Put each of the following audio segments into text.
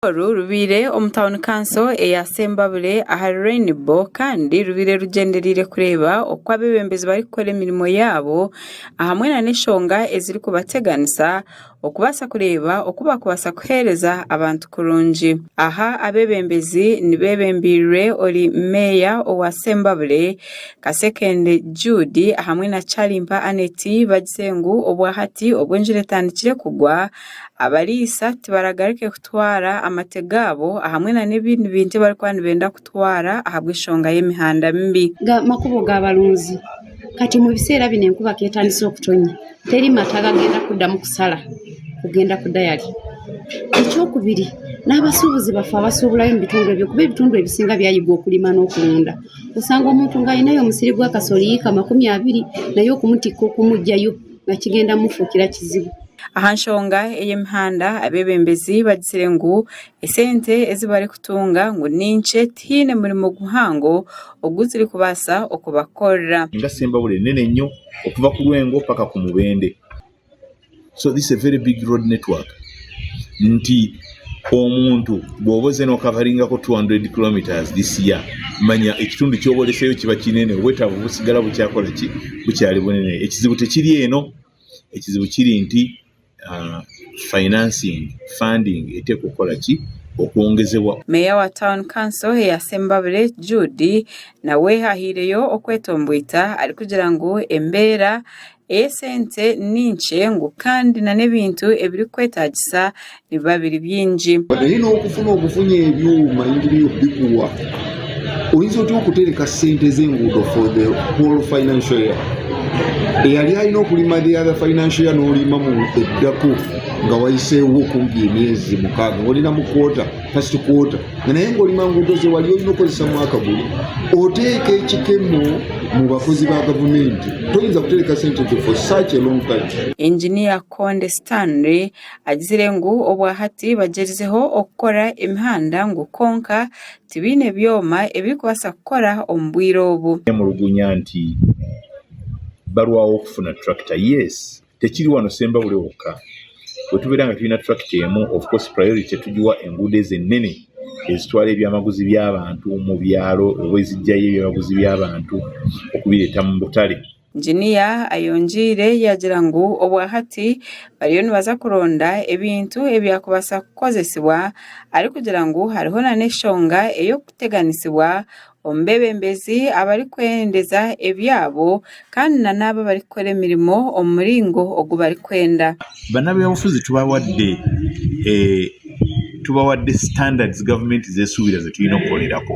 Rubire omutawuni kanso eya Sembabule aha Rainbow kandi rubire rugenderire kureba okwa abebembezi bari gukora emirimo yabo ahamwe na n'eshonga eziri kubateganisa okubasa kureba okuba kubasa kuhereza abantu kurungi. Aha abebembezi nibebembirwe oli meya owa Sembabule Kasekende Judy ahamwe na Chalimpa Aneti bagisengu obwahati obwenjire tandikire kugwa abalisa tibaragaruke kutwara amategabo ahamwe na n'ibindi bintu bari kwani benda kutwara ahabwe shonga y'emihanda mbi makubo g'abalunzi kati mu biseera bino enkuba ketandise okutonya teri mataga genda kuddamu kusala kugenda kudayali. Ekyokubiri n'abasuubuzi bafe abasuubulayo mu bitundu ebyo kuba ebitundu ebisinga byayigwa okulima n'okulunda osanga omuntu ng'alinayo omusiri gwa kasoli yiika 20 naye okumutikka okumugjayo nga kigenda mufuukira kizibu. Aha nshonga ey'emihanda abebembezi bagisire ngu esente ezibari kutunga ngu ninche tiine murimo guhango oguziri kubasa okubakorera. Nga Sembabule nene nnyo okuva ku Lwengo paka ku Mubende. So this is a very big road network. Nti omuntu bw'oboze n'okavaringako 200 kilometers this year manya ekitundu ky'oboleseyo kiba kinene obwetaavu busigala bukyakola ki bukyali bunene. Ekizibu tekiri eno, ekizibu kiri nti financing funding etekukola ki okwongezebwa. Meya wa Town Council ya Sembabule Judy nawe hahireyo okwetomboita ari kugira ngu embeera esente ninche ngu kandi na n'ebintu ebiri kwetagisa niba biri byingi. Naye n'okufuna obufunye ebyuma ingiriyo bikuwa oyinza otya okutereka sente z'enguudo for the whole financial year. Eyali alina okulima the other financial year n'olima mu eddako nga wayiseewo kumpi emyezi 6 ng'olina mu kwota first quarter naye ng'olima nguudo ze wali olina okozesa mwaka guli oteeka ekikemo mu bakozi ba gavumenti toyinza kutereka sente for such a long time. Engineer Konde Stanley agizire ngu obwahati bagerizeho okukora emihanda ngu konka tibine byoma ebiri kubasa kukora omu bwire obu. Emulugunya nti balwawo okufuna tractor. Yes, tekiri wano Sembabule wokka. Bwetubeera nga tulina tractor emu, of course priority tugiwa enguudo ezennene ezitwala ebyamaguzi by'abantu mu byalo oba ezijjayo ebyamaguzi by'abantu okubireeta mu butale. Engineer ayonjire yagira ngu obwahati bariyo nibaza kuronda ebintu ebyakubasa kukozesebwa ari kugira ngu hariho na n'eshonga ey'okuteganisibwa ombebembezi abari kwendeza ebyabo kandi na nabo bari kukora emirimo omuringo ogu bari kwenda. Bannabyabufuzi tubawadde standards government zesuubira ze tulina okukolerako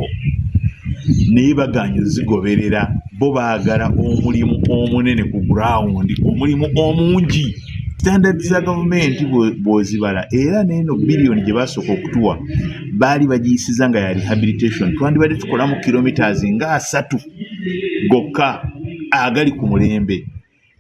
naye baganye zigoberera bo baagala omulimu omunene ku ground omulimu omungi. Standards za gavumenti bw'ozibala era n'eno biliyoni gye basooka okutuwa baali bagiyisiza nga ya rehabilitation twandibadde tukolamu kilometers nga 3 gokka agali ku mulembe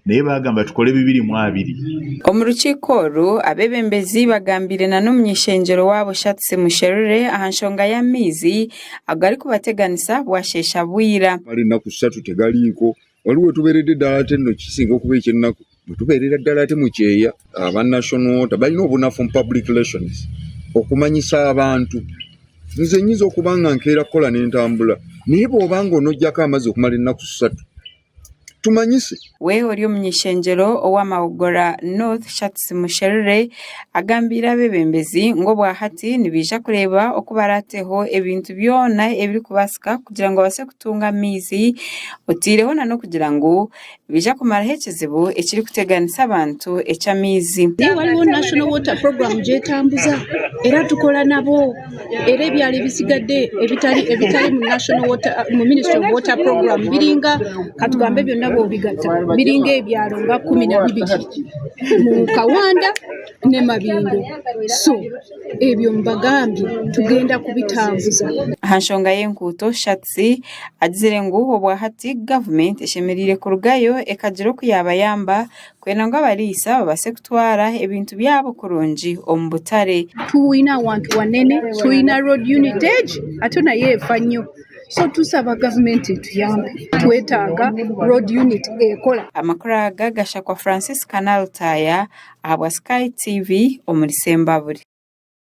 naye bagamba tukole 220. Omu rukiiko oru abebembezi bagambire na n'omunyeshenjero wabo Shatsi Musherure aha nshonga y'amaizi agari kubateganisa bwashesha bwira. Mali ennaku 3 tegaliiko waliwo tubeeredde ddala ate nno kisinga okuba ekyennaku bwetubeerera ddala ate mu kyeya aba national water balina obunafu mu public relations okumanyisa abantu. Nze nnyinza okuba nga nkeera kukola n'entambula naye bw'obanga onoggyako amazzi okumala ennaku 3 tumanyise. We oli omunyeshenjero ow'Amawogora North Shatsi Musherure agambira abebembezi ng'obwahati nibija kureba okubarateho ebintu byona ebiri kubasika kugira ngo base kutunga amaizi otireho na no kugira ngo bija kumaraho ekizibu ekiri kuteganisa abantu eky'amaizi. Waliwo National Water Program gyetambuza era tukola nabo era ebyali bisigadde ebitali mu National Water mu Ministry of Water Program biringa katugambe byonna bw'obigatta biringa ebyalo nga 12 mu Kawanda ne Mabingo. So ebyo mbagambye tugenda kubitambuza. Aha nshonga y'enkuuto Shatsi agizire ngu obwahati gavumenti eshemerire kurugayo ekagira okuyabayamba kwena ngo abaliisa babase kutwara ebintu byabo kurungi omu butare. Tuyina abantu wanene, tuyina road unitage ate naye efa nnyo. So tusaba gavumenti tuyambe twetaaga road unit ekola. Amakuru aga gasha kwa Francis Canal Taya ahabwa Sky TV omuli Sembabule.